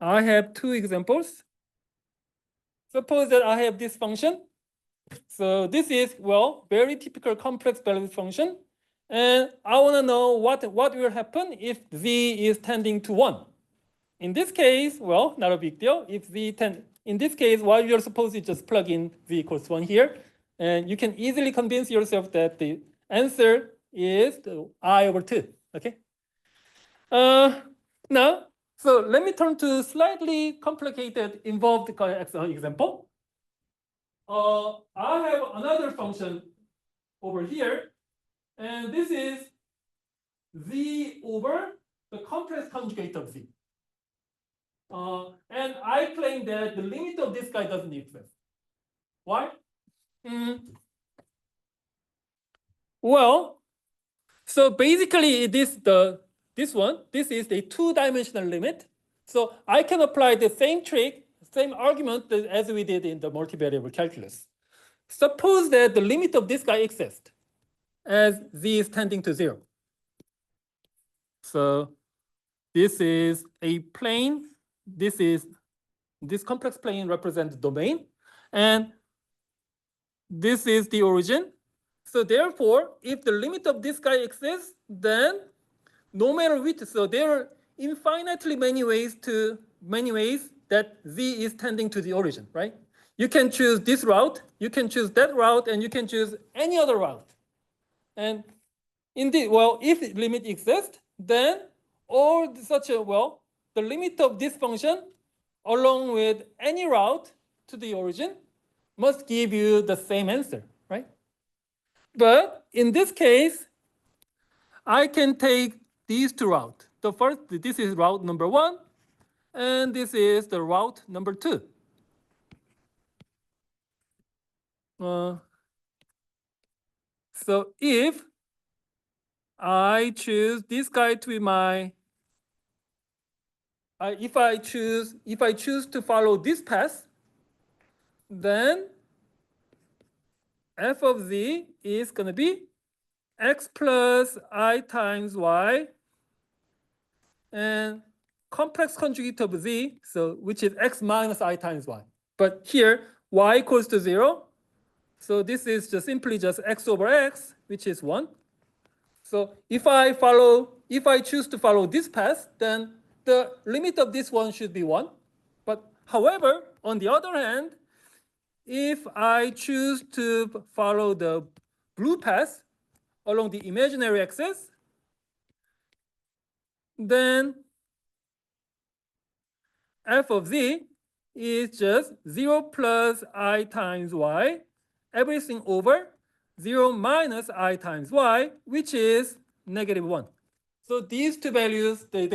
I have two examples. Suppose that I have this function. So this is, well, very typical complex balance function. And I want to know what will happen if z is tending to 1. In this case, well, not a big deal. If in this case, what you're supposed to just plug in z equals 1 here. And you can easily convince yourself that the answer is I over 2. Okay. Now, so let me turn to slightly complicated involved example. I have another function over here, and this is z over the complex conjugate of z. And I claim that the limit of this guy doesn't exist. Why? Well, so basically this is the 2-dimensional limit. So I can apply the same trick, same argument as we did in the multivariable calculus. Suppose that the limit of this guy exists as z is tending to 0. So this is a plane. This complex plane represents the domain, and this is the origin. So therefore, if the limit of this guy exists, then no matter which. So there are infinitely many ways that z is tending to the origin, right? You can choose this route, you can choose that route, and you can choose any other route. And indeed, well, if limit exists, then all such a, well, the limit of this function along with any route to the origin must give you the same answer, right? But in this case, I can take these two routes. The first, this is route number 1, and this is the route number 2. So if I choose this guy to be my, if I choose to follow this path, then f of z is going to be x plus I times y and complex conjugate of z, so which is x minus I times y. But here y equals to 0. So this is just simply just x over x, which is 1. So if I choose to follow this path, then the limit of this one should be 1. But however, on the other hand, if I choose to follow the blue path along the imaginary axis, then f of z is just 0 plus I times y, everything over 0 minus I times y, which is -1. So these two values, they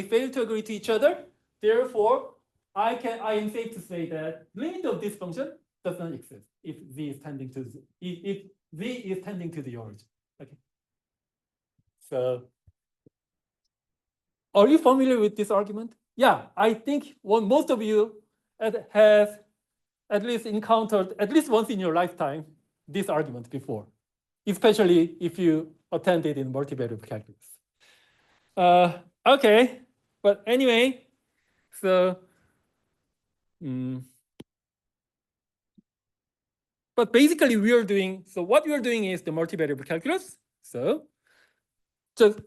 fail to agree to each other. Therefore, I am safe to say that limit of this function does not exist if z is tending to if z is tending to the origin. Okay. So, are you familiar with this argument? Yeah, I think most of you have at least encountered at least once in your lifetime this argument before, especially if you attended in multivariable calculus. Okay, but anyway, so but basically what we are doing is the multivariable calculus. So just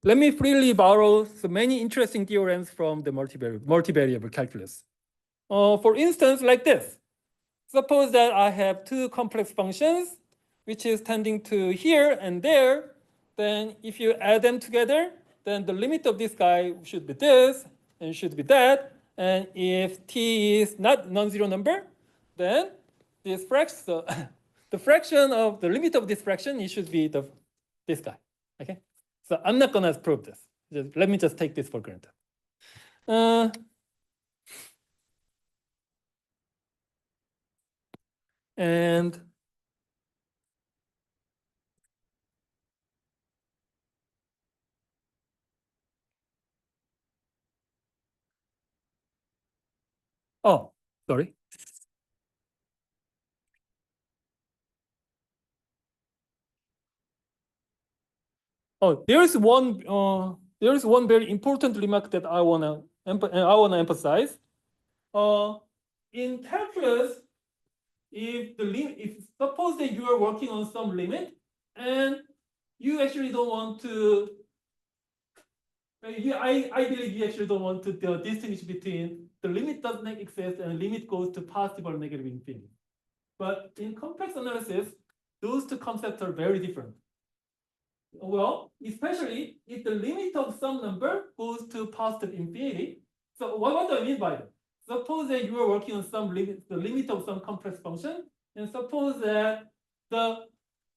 let me freely borrow so many interesting theorems from the multivariable calculus. For instance, like this. Suppose that I have two complex functions, which is tending to here and there. Then if you add them together, then the limit of this guy should be this and should be that. And if t is not non-zero number, then this fraction, so the fraction of the limit of this fraction, it should be this guy. Okay, so I'm not gonna prove this. Let me just take this for granted. And oh, sorry. Oh, there is one very important remark that I wanna emphasize. In calculus, if suppose that you are working on some limit and you actually don't want to, I believe you actually don't want to distinguish between the limit does not exist and limit goes to positive or negative infinity. But in complex analysis, those two concepts are very different. Well, especially if the limit of some number goes to positive infinity. So what do I mean by that? Suppose that you are working on the limit of some complex function, and suppose that the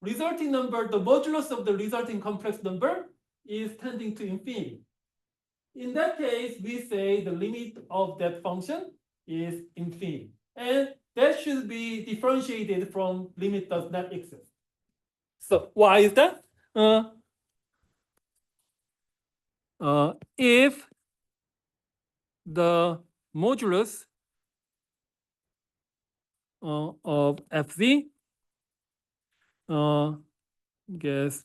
resulting number, the modulus of the resulting complex number is tending to infinity. In that case, we say the limit of that function is infinity. And that should be differentiated from limit does not exist. So why is that? If the modulus of fz gets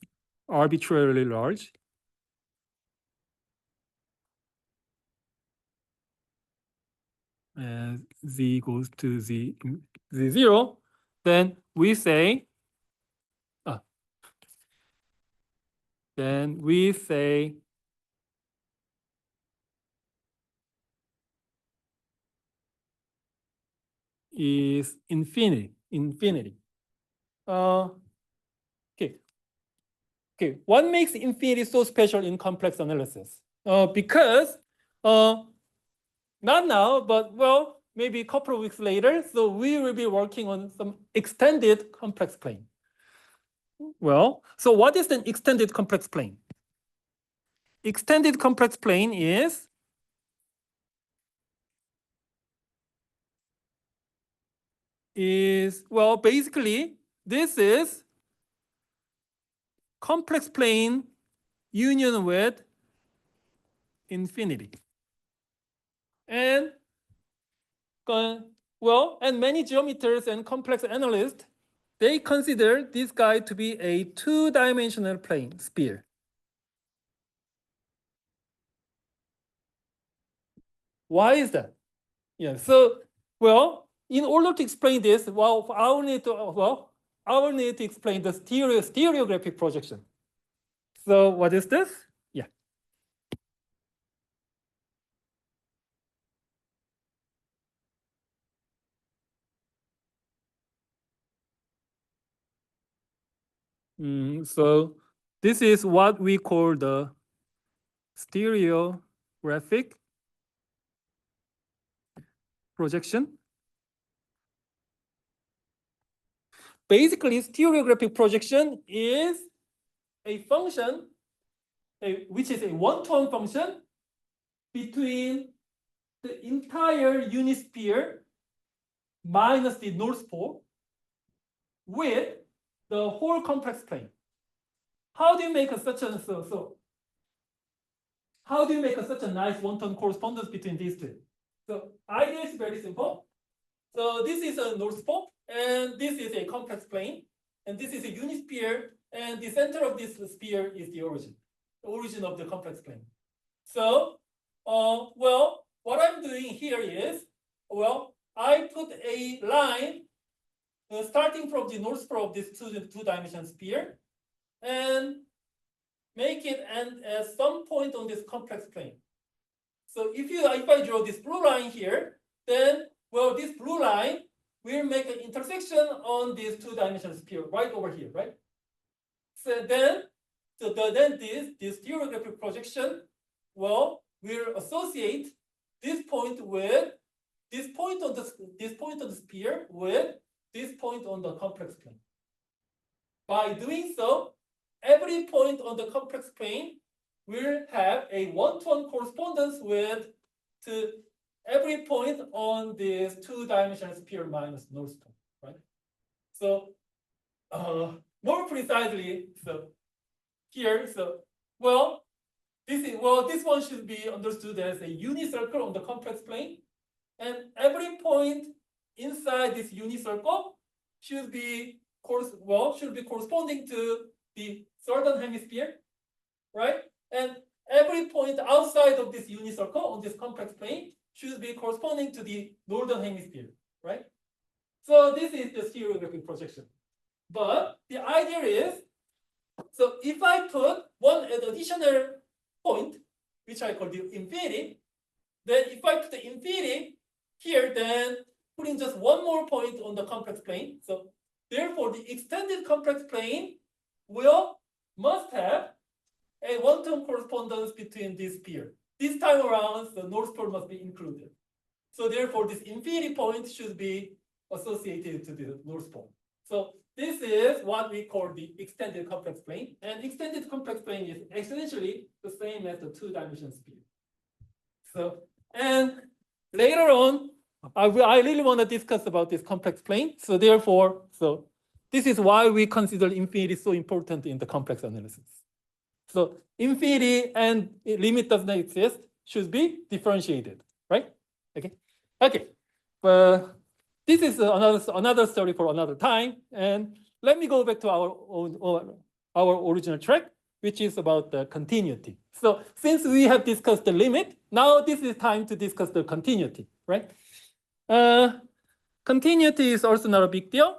arbitrarily large, as z goes to z0, then we say then we say is infinity. Okay. Okay, what makes infinity so special in complex analysis? Because not now, but well, maybe a couple of weeks later, so we will be working on some extended complex plane. Well, so what is an extended complex plane? Extended complex plane is well, basically, this is complex plane union with infinity. And well, and many geometers and complex analysts, they consider this guy to be a two-dimensional plane sphere. Why is that? Yeah, so, well, in order to explain this, well, I will need to explain the stereographic projection. So what is this? Yeah. So this is what we call the stereographic projection. Basically, stereographic projection is a function which is a one-to-one function between the entire unit sphere minus the North Pole with the whole complex plane. How do you make such a how do you make such a nice one-to-one correspondence between these two? So idea is very simple. So this is a North Pole, and this is a complex plane, and this is a unit sphere, and the center of this sphere is the origin of the complex plane. So, well, what I'm doing here is, well, I put a line starting from the North Pole of this two-dimensional sphere, and make it end at some point on this complex plane. So if I draw this blue line here, then well, this blue line will make an intersection on this two-dimensional sphere right over here, right? So then this stereographic projection, well, will associate this point with this point on the sphere with this point on the complex plane. By doing so, every point on the complex plane will have a one-to-one correspondence with every point on this two-dimensional sphere minus North Pole, right? So more precisely, so here, so well, this one should be understood as a unit circle on the complex plane, and every point inside this unit circle should be corresponding to the southern hemisphere, right? And every point outside of this unit circle on this complex plane should be corresponding to the northern hemisphere, right? So this is the stereographic projection. But the idea is, so if I put one additional point, which I call the infinity, then if I put the infinity here, then putting just one more point on the complex plane. So therefore, the extended complex plane must have a one-to-one correspondence between this pair. This time around, the North Pole must be included. So therefore, this infinity point should be associated to the North Pole. So this is what we call the extended complex plane. And extended complex plane is essentially the same as the two-dimensional sphere. So, and later on, I really want to discuss about this complex plane. So therefore, so this is why we consider infinity so important in the complex analysis. So infinity and limit does not exist should be differentiated, right? Okay. Okay. This is another story for another time. And let me go back to our original track, which is about the continuity. So since we have discussed the limit, now this is time to discuss the continuity, right? Continuity is also not a big deal.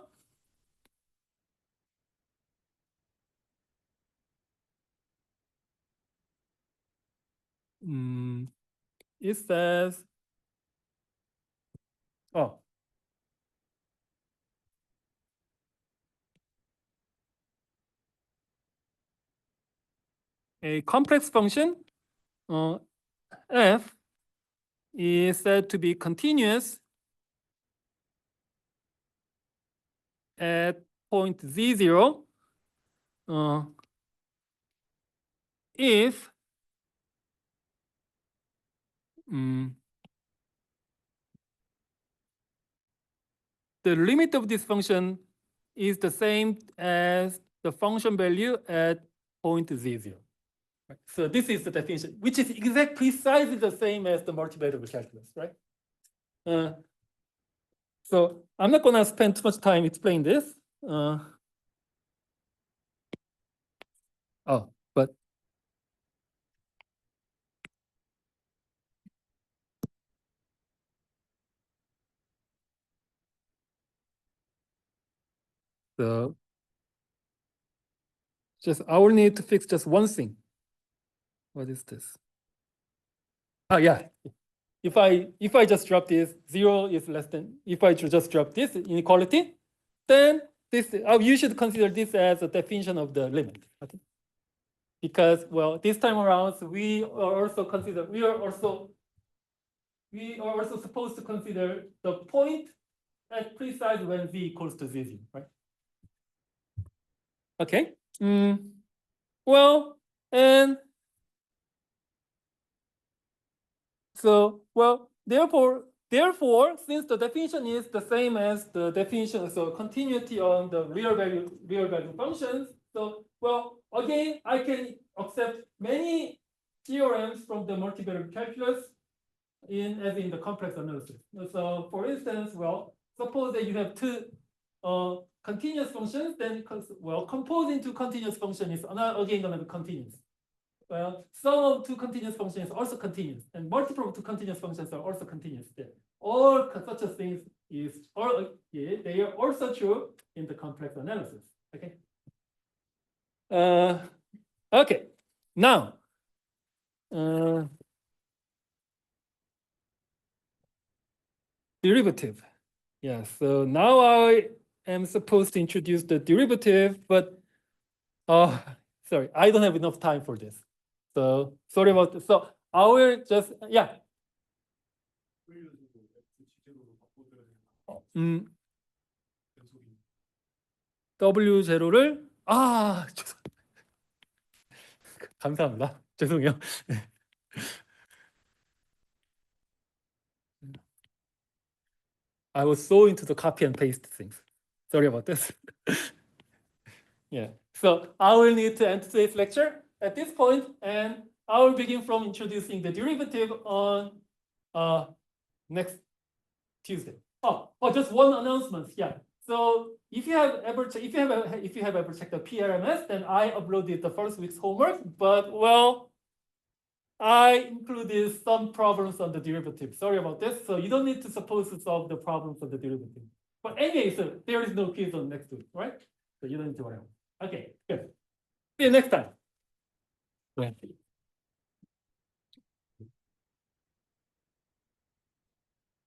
it says, oh, a complex function f is said to be continuous at point z0 if the limit of this function is the same as the function value at point z0. Right? So this is the definition, which is precisely the same as the multivariable calculus, right? So I'm not going to spend too much time explaining this. But so I will need to fix just one thing. What is this? Oh yeah. If I just drop this, 0 is less than, if I just drop this inequality, then this, you should consider this as a definition of the limit. Okay? Because, well, this time around, we are also supposed to consider the point at precise when z equals to z0, right? Okay. Well, and so, well, therefore, since the definition is the same as the definition, so continuity on the real value functions. So, well, again, I can accept many theorems from the multivariate calculus as in the complex analysis. So, for instance, well, suppose that you have two continuous functions, then composing two continuous functions is again going to be continuous. Well, sum of two continuous functions is also continuous, and multiple of two continuous functions are also continuous. All such a things they are also true in the complex analysis. Okay. Okay. Now, derivative. Yeah. So now I am supposed to introduce the derivative, but sorry, I don't have enough time for this. So sorry about this. So I will just, yeah. W0를 감사합니다. 죄송해요. I was so into the copy and paste things. Sorry about this. Yeah. So I will need to end today's lecture at this point, and I will begin from introducing the derivative on next Tuesday. Just one announcement. Yeah. So if you have ever checked the PRMS, then I uploaded the first week's homework. But well, I included some problems on the derivative. Sorry about this. So you don't need to suppose to solve the problems of the derivative. But anyway, so there is no quiz on next week, right? So you don't need to worry. Okay, good. See you next time.